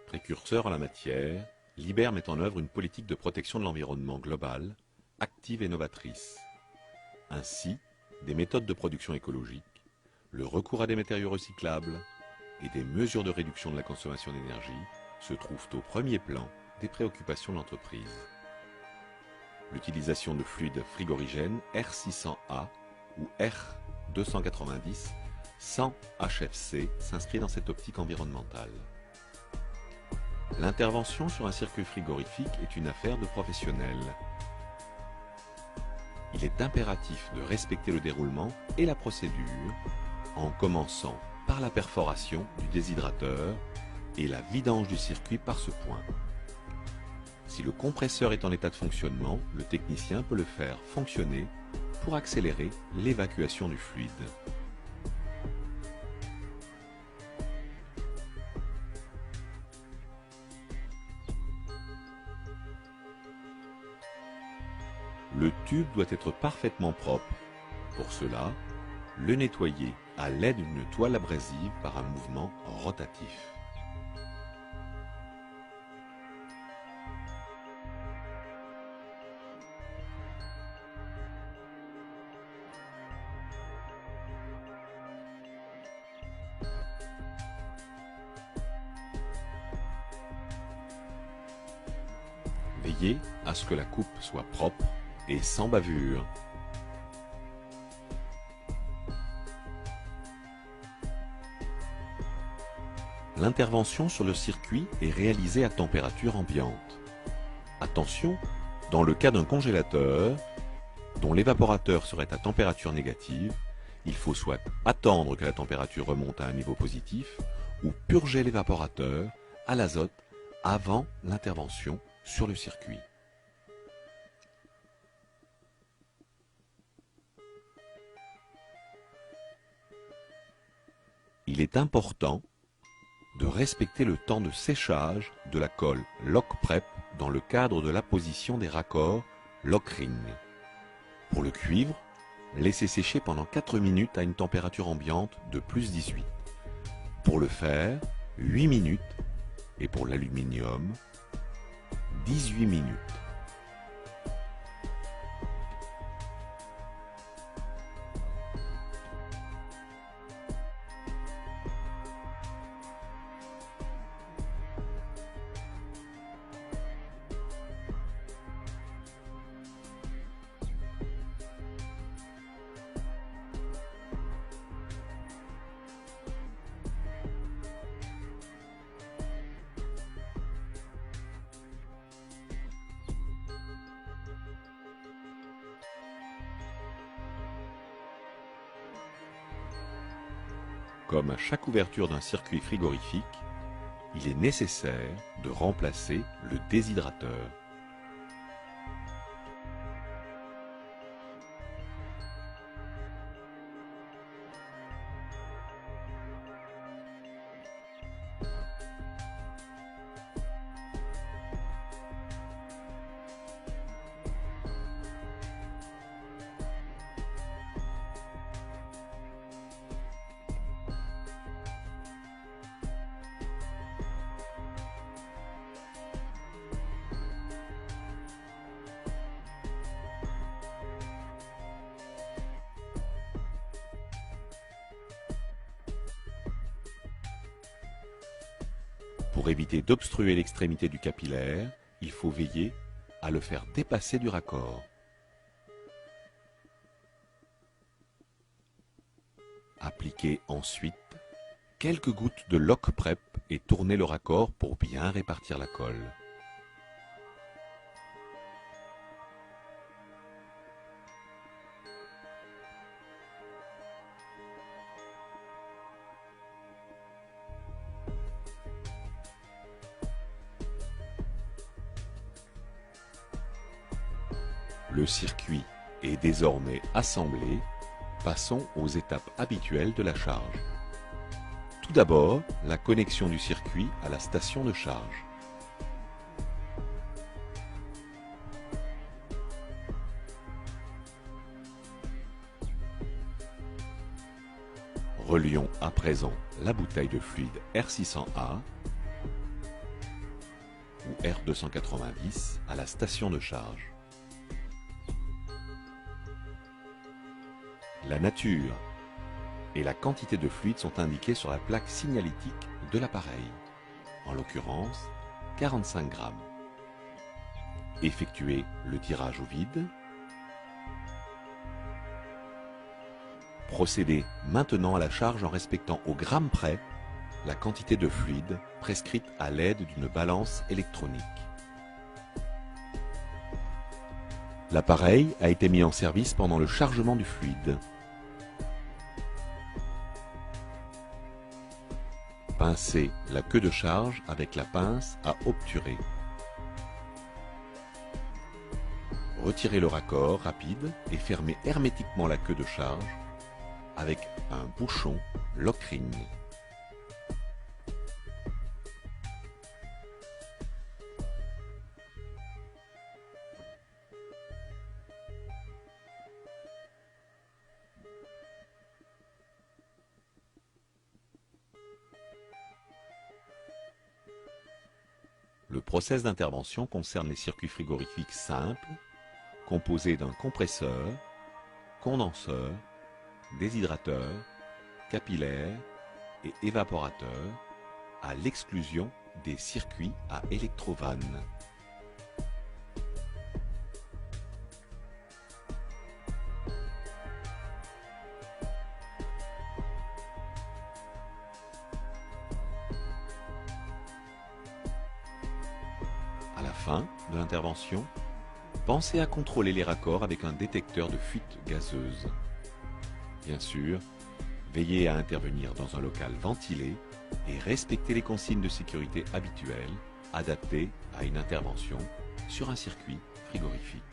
Précurseur en la matière, l'IBER met en œuvre une politique de protection de l'environnement globale, active et novatrice. Ainsi, des méthodes de production écologique, le recours à des matériaux recyclables et des mesures de réduction de la consommation d'énergie se trouvent au premier plan des préoccupations de l'entreprise. L'utilisation de fluides frigorigènes R600A ou R290 sans HFC s'inscrit dans cette optique environnementale. L'intervention sur un circuit frigorifique est une affaire de professionnels. Il est impératif de respecter le déroulement et la procédure en commençant par la perforation du déshydrateur et la vidange du circuit par ce point. Si le compresseur est en état de fonctionnement, le technicien peut le faire fonctionner pour accélérer l'évacuation du fluide. Le tube doit être parfaitement propre. Pour cela, le nettoyer à l'aide d'une toile abrasive par un mouvement rotatif. Veillez à ce que la coupe soit propre et sans bavure. L'intervention sur le circuit est réalisée à température ambiante. Attention, dans le cas d'un congélateur, dont l'évaporateur serait à température négative, il faut soit attendre que la température remonte à un niveau positif ou purger l'évaporateur à l'azote avant l'intervention sur le circuit. Il est important de respecter le temps de séchage de la colle lock-prep dans le cadre de l'apposition des raccords lock-ring. Pour le cuivre, laissez sécher pendant 4 minutes à une température ambiante de plus 18. Pour le fer, 8 minutes et pour l'aluminium, 18 minutes. Comme à chaque ouverture d'un circuit frigorifique, il est nécessaire de remplacer le déshydrateur. Pour éviter d'obstruer l'extrémité du capillaire, il faut veiller à le faire dépasser du raccord. Appliquez ensuite quelques gouttes de lock-prep et tournez le raccord pour bien répartir la colle. Le circuit est désormais assemblé. Passons aux étapes habituelles de la charge. Tout d'abord, la connexion du circuit à la station de charge. Relions à présent la bouteille de fluide R600A ou R290 à la station de charge. La nature et la quantité de fluide sont indiquées sur la plaque signalétique de l'appareil, en l'occurrence 45 grammes. Effectuez le tirage au vide. Procédez maintenant à la charge en respectant au gramme près la quantité de fluide prescrite à l'aide d'une balance électronique. L'appareil a été mis en service pendant le chargement du fluide. Pincez la queue de charge avec la pince à obturer. Retirez le raccord rapide et fermez hermétiquement la queue de charge avec un bouchon lock-ring. Le process d'intervention concerne les circuits frigorifiques simples, composés d'un compresseur, condenseur, déshydrateur, capillaire et évaporateur, à l'exclusion des circuits à électrovanne. À la fin de l'intervention, pensez à contrôler les raccords avec un détecteur de fuite gazeuse. Bien sûr, veillez à intervenir dans un local ventilé et respectez les consignes de sécurité habituelles adaptées à une intervention sur un circuit frigorifique.